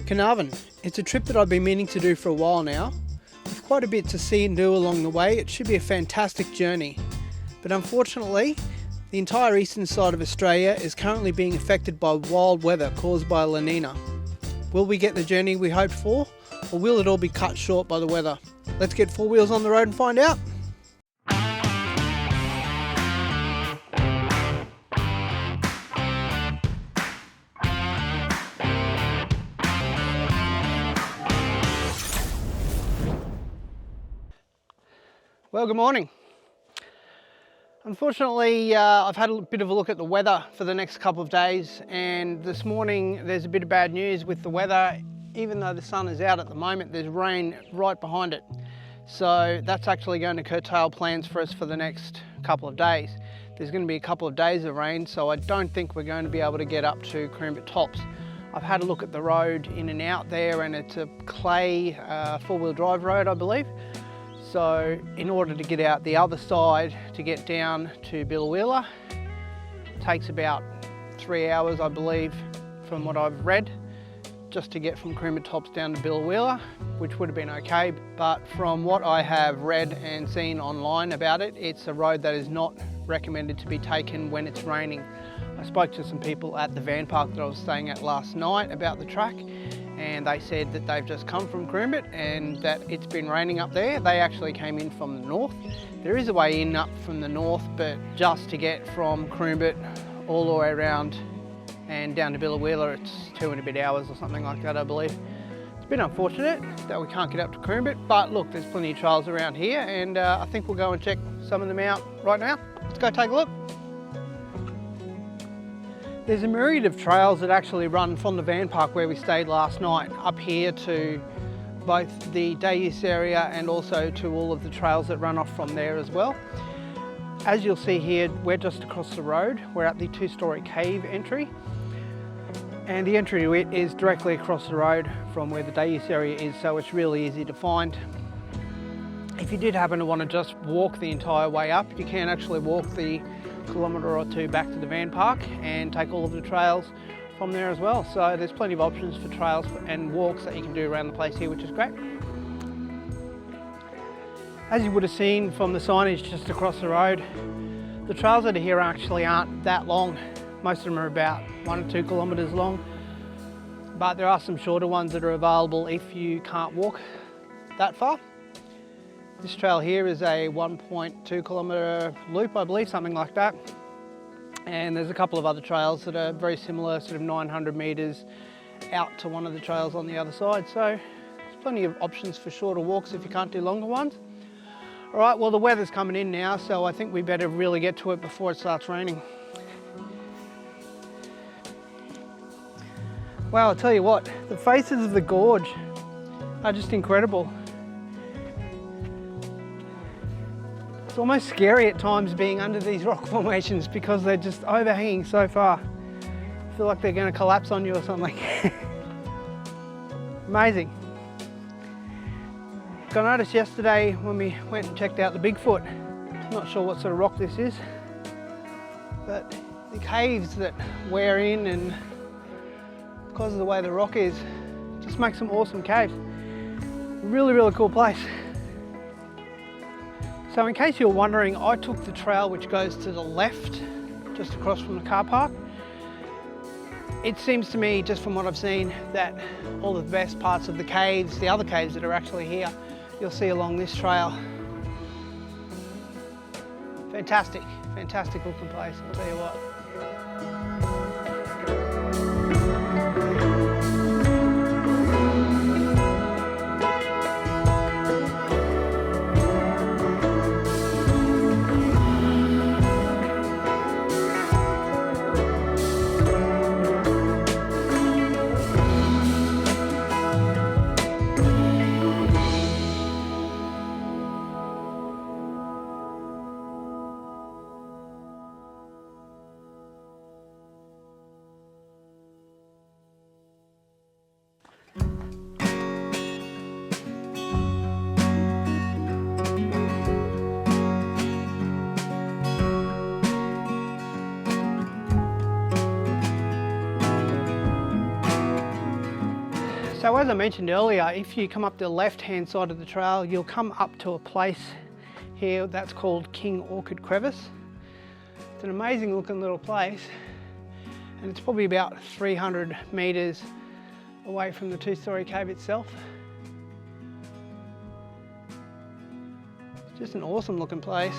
Carnarvon. It's a trip that I've been meaning to do for a while now. With quite a bit to see and do along the way, it should be a fantastic journey. But unfortunately, the entire eastern side of Australia is currently being affected by wild weather caused by La Niña. Will we get the journey we hoped for, or will it all be cut short by the weather? Let's get four wheels on the road and find out. Well, good morning. Unfortunately, I've had a bit of a look at the weather for the next couple of days, and this morning there's a bit of bad news with the weather. Even though the sun is out at the moment, there's rain right behind it. So that's actually going to curtail plans for us for the next couple of days. There's going to be a couple of days of rain, so I don't think we're going to be able to get up to Kroombit tops. I've had a look at the road in and out there, and it's a clay four-wheel drive road, I believe. So in order to get out the other side to get down to Billawheeler, takes about 3 hours, I believe, from what I've read, just to get from Kroombit tops down to Billawheeler, which would have been okay. But from what I have read and seen online about it, it's a road that is not recommended to be taken when it's raining. I spoke to some people at the van park that I was staying at last night about the track, and they said that they've just come from Kroombit and that it's been raining up there. They actually came in from the north. There is a way in up from the north, but just to get from Kroombit all the way around and down to Billawheeler, it's 2 and a bit hours or something like that, I believe. It's a bit unfortunate that we can't get up to Kroombit, but look, there's plenty of trails around here, and I think we'll go and check some of them out right now. Let's go take a look. There's a myriad of trails that actually run from the van park where we stayed last night up here to both the day use area and also to all of the trails that run off from there as well. As you'll see here, we're just across the road. We're at the two-storey cave entry, and the entry to it is directly across the road from where the day use area is, so it's really easy to find. If you did happen to want to just walk the entire way up, you can actually walk the kilometre or two back to the van park and take all of the trails from there as well. So there's plenty of options for trails and walks that you can do around the place here, which is great. As you would have seen from the signage just across the road, the trails that are here actually aren't that long. Most of them are about 1 or 2 kilometres long, but there are some shorter ones that are available if you can't walk that far. This trail here is a 1.2 kilometre loop, I believe, something like that. And there's a couple of other trails that are very similar, sort of 900 metres out to one of the trails on the other side. So there's plenty of options for shorter walks if you can't do longer ones. All right, well, the weather's coming in now, so I think we better really get to it before it starts raining. Wow, I'll tell you what, the faces of the gorge are just incredible. It's almost scary at times being under these rock formations because they're just overhanging so far. I feel like they're going to collapse on you or something. Amazing. I noticed yesterday when we went and checked out the Bigfoot, I'm not sure what sort of rock this is, but the caves that we're in, and because of the way the rock is, just makes some awesome caves. Really, really cool place. So in case you're wondering, I took the trail which goes to the left, just across from the car park. It seems to me, just from what I've seen, that all the best parts of the caves, the other caves that are actually here, you'll see along this trail. Fantastic, fantastic looking place, I'll tell you what. So as I mentioned earlier, if you come up the left-hand side of the trail, you'll come up to a place here that's called King Orchid Crevice. It's an amazing looking little place, and it's probably about 300 metres away from the two-storey cave itself. It's just an awesome looking place.